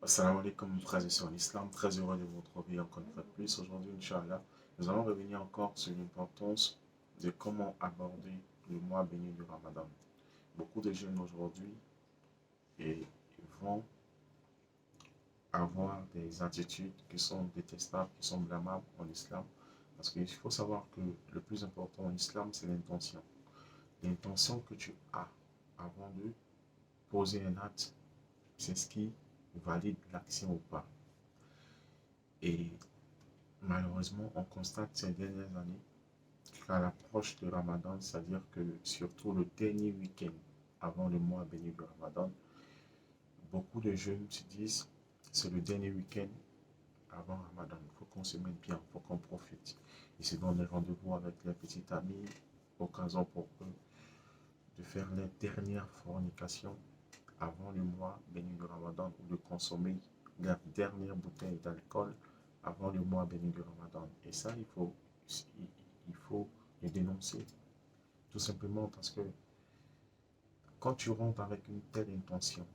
Assalamu alaikum, frères et sœurs en islam. Très heureux de vous retrouver encore une fois de plus. Aujourd'hui, Inch'Allah, nous allons revenir encore sur l'importance de comment aborder le mois béni du Ramadan. Beaucoup de jeunes aujourd'hui vont avoir des attitudes qui sont détestables, qui sont blâmables en islam. Parce qu'il faut savoir que le plus important en islam, c'est l'intention. L'intention que tu as avant de poser un acte, c'est ce qui valide l'action ou pas. Et malheureusement, on constate ces dernières années qu'à l'approche du Ramadan, c'est-à-dire que surtout le dernier week-end avant le mois béni du Ramadan, beaucoup de jeunes se disent c'est le dernier week-end avant Ramadan, il faut qu'on se mette bien, il faut qu'on profite. Ils se donnent des rendez-vous avec leurs petits amis, occasion pour eux de faire leur dernière fornication avant le mois béni du Ramadan ou de consommer leur dernière bouteille d'alcool avant le mois béni du Ramadan. Et ça, il faut le dénoncer. Tout simplement parce que quand tu rentres avec une telle intention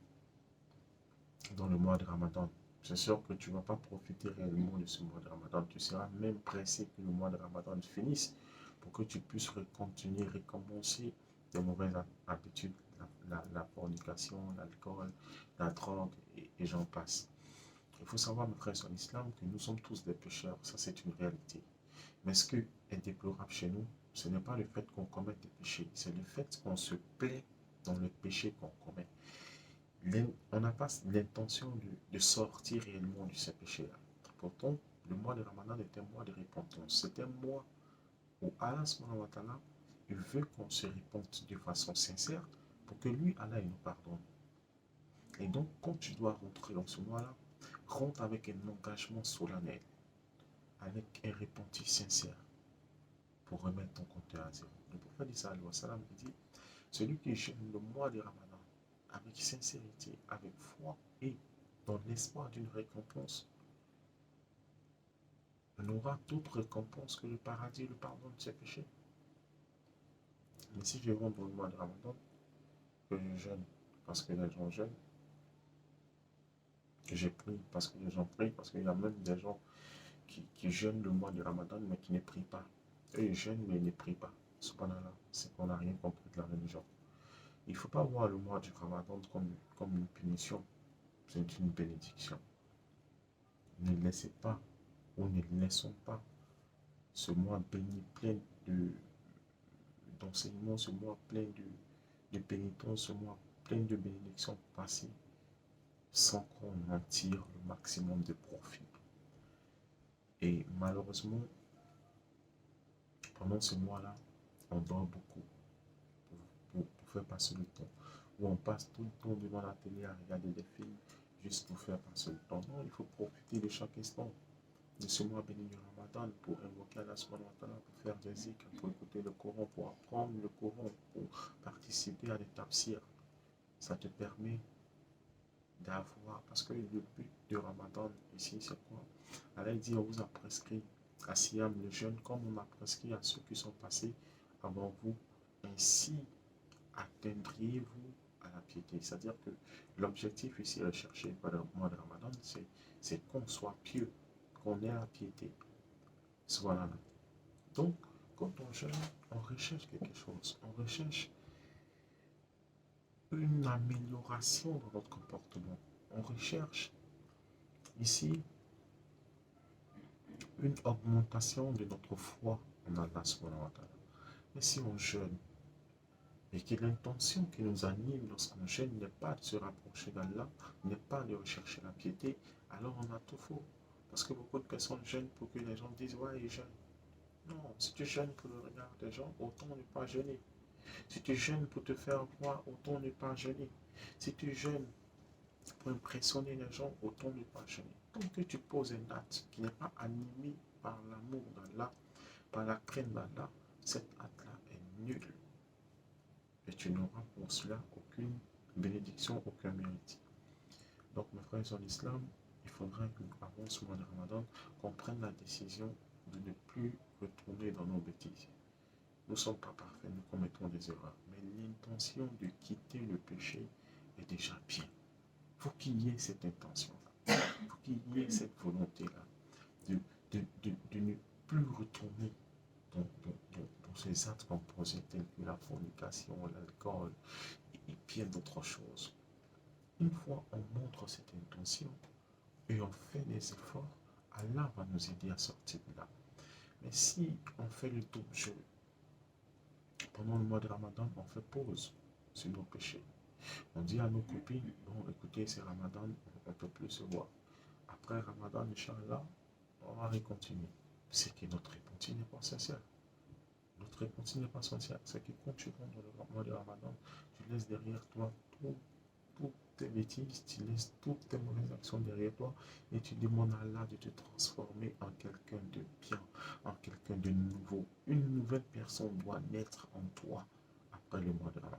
dans le mois de Ramadan, c'est sûr que tu ne vas pas profiter réellement de ce mois de Ramadan. Tu seras même pressé que le mois de Ramadan finisse pour que tu puisses continuer, recommencer de mauvaises habitudes, la fornication, l'alcool, la drogue et j'en passe. Il faut savoir, mes frères en islam, que nous sommes tous des pécheurs. Ça, c'est une réalité. Mais ce qui est déplorable chez nous, ce n'est pas le fait qu'on commette des péchés, c'est le fait qu'on se plaît dans le péché qu'on commet. On n'a pas l'intention de sortir réellement de ces péchés-là. Pourtant, le mois de Ramadan est un mois de repentance. C'est un mois où Allah subhanahu wa ta'ala, il veut qu'on se repente de façon sincère pour que lui, Allah, il nous pardonne. Et donc, quand tu dois rentrer dans ce mois-là, rentre avec un engagement solennel, avec un repentir sincère pour remettre ton compteur à zéro. Le prophète dit sallallahu alayhi wa sallam, il dit, celui qui jeûne le mois de Ramadan avec sincérité, avec foi et dans l'espoir d'une récompense, n'aura d'autre récompense que le paradis et le pardon de ses péchés. Mais si je rentre dans le mois de Ramadan, que je jeûne parce que les gens jeûnent, que j'ai pris parce que les gens prient, parce qu'il y a même des gens qui jeûnent le mois de Ramadan mais qui ne prient pas. Eux, ils jeûnent mais ils ne prient pas. Subhanallah, c'est qu'on n'a rien compris de la religion. Il ne faut pas voir le mois du Ramadan comme une punition, c'est une bénédiction. Ne laissez pas ou ne laissons pas ce mois béni, plein d'enseignements, ce mois plein de pénitence, ce mois plein de bénédictions passer sans qu'on en tire le maximum de profit. Et malheureusement, pendant ce mois-là, on dort beaucoup pour faire passer le temps. Ou on passe tout le temps devant la télé à regarder des films juste pour faire passer le temps. Non, il faut profiter de chaque instant de ce mois béni du Ramadan pour invoquer Allah subhanahu wa ta'ala, pour faire des zikrs, pour écouter le Coran, pour apprendre le Coran, pour participer à des tafsirs. Ça te permet d'avoir, parce que le but du Ramadan ici, c'est quoi? Allah dit, on vous a prescrit à Siam le jeûne comme on a prescrit à ceux qui sont passés avant vous. Ainsi atteindriez-vous à la piété. C'est-à-dire que l'objectif ici recherché par le mois de Ramadan, c'est qu'on soit pieux, qu'on ait la piété. Voilà. Donc, quand on jeûne, on recherche quelque chose. On recherche une amélioration dans notre comportement. On recherche ici une augmentation de notre foi en Allah subhanahu wa ta'ala. Mais si on jeûne et que l'intention qui nous anime lorsqu'on jeûne n'est pas de se rapprocher d'Allah, n'est pas de rechercher la piété, alors on a tout faux. Parce que beaucoup de personnes jeûnent pour que les gens disent ouais, ils jeûnent. Non, si tu jeûnes pour le regard des gens, autant ne pas jeûner. Si tu jeûnes pour te faire voir, autant ne pas jeûner. Si tu jeûnes pour impressionner les gens, autant ne pas jeûner. Tant que tu poses un acte qui n'est pas animé par l'amour d'Allah, par la crainte d'Allah, cet acte-là est nul. Et tu n'auras pour cela aucune bénédiction, aucun mérite. Donc, mes frères en islam, il faudrait qu'avant ce mois de Ramadan, qu'on prenne la décision de ne plus retourner dans nos bêtises. Nous ne sommes pas parfaits, nous commettons des erreurs. Mais l'intention de quitter le péché est déjà bien. Il faut qu'il y ait cette intention-là. Il faut qu'il y ait cette volonté-là de ne plus retourner dans ces actes composés tels que la fornication, l'alcool et bien d'autres choses. Une fois on montre cette intention et on fait des efforts, Allah va nous aider à sortir de là. Mais si on fait le tout jeu, pendant le mois de Ramadan, on fait pause sur nos péchés. On dit à nos copines, bon écoutez, c'est Ramadan, on ne peut plus se voir. Après Ramadan, Inch'Allah, on va continuer. C'est que notre repentir n'est pas sincère. Notre repentir n'est pas sincère. C'est que quand tu rentres dans le mois de Ramadan, tu laisses derrière toi toutes tes bêtises, tu laisses toutes tes mauvaises actions derrière toi et tu demandes à Allah de te transformer en quelqu'un de bien, en quelqu'un de nouveau. Une nouvelle personne doit naître en toi après le mois de Ramadan.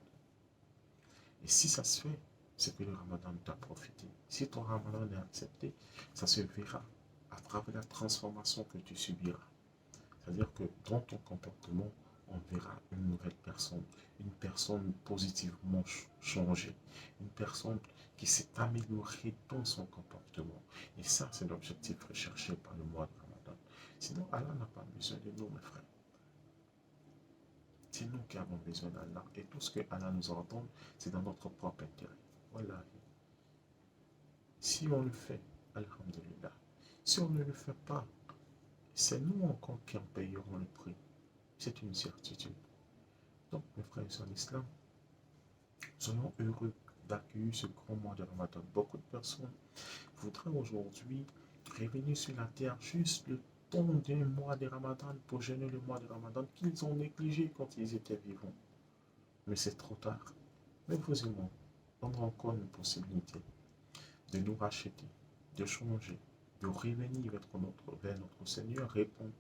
Et si ça se fait, c'est que le Ramadan t'a profité. Si ton Ramadan est accepté, ça se verra à travers la transformation que tu subiras. C'est-à-dire que dans ton comportement, on verra une nouvelle personne, une personne positivement changée, une personne qui s'est améliorée dans son comportement. Et ça, c'est l'objectif recherché par le mois de Ramadan. Sinon, Allah n'a pas besoin de nous, mes frères. C'est nous qui avons besoin d'Allah. Et tout ce que Allah nous ordonne, c'est dans notre propre intérêt. Voilà. Si on le fait, alhamdulillah. Si on ne le fait pas, c'est nous encore qui en payerons le prix. C'est une certitude. Donc, mes frères et sœurs en islam, soyons heureux d'accueillir ce grand mois de Ramadan. Beaucoup de personnes voudraient aujourd'hui revenir sur la terre juste le temps d'un mois de Ramadan pour jeûner le mois de Ramadan qu'ils ont négligé quand ils étaient vivants. Mais c'est trop tard. Mais vous et moi, on a encore une possibilité de nous racheter, de changer, de revenir vers notre Seigneur, répondant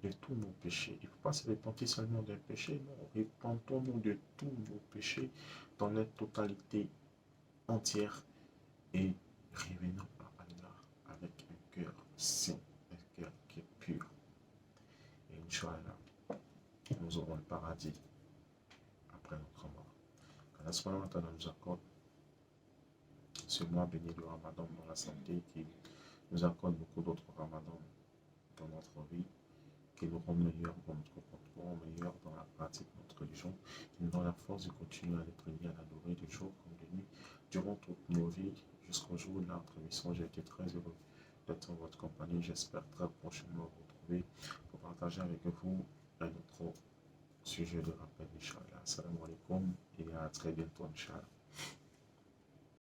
de tous nos péchés. Il ne faut pas se repentir seulement d'un péché, non, repentons-nous de tous nos péchés dans leur totalité entière et revenons à Allah avec un cœur saint, un cœur qui est pur. Et Inch'Allah, nous aurons le paradis après notre mort. Qu'Allah subhanahu wa ta'ala nous accorde ce mois béni de Ramadan dans la santé, qui nous accorde beaucoup d'autres Ramadans dans notre vie, qui nous rend meilleurs dans notre comportement, meilleurs dans la pratique de notre religion, qui nous donne la force de continuer à les prier, à l'adorer de jour comme de nuit, durant toutes nos vies, jusqu'au jour de notre mission. J'ai été très heureux d'être en votre compagnie. J'espère très prochainement vous retrouver pour partager avec vous un autre sujet de rappel, Inch'Allah. Assalamu alaikum et à très bientôt, Inch'Allah.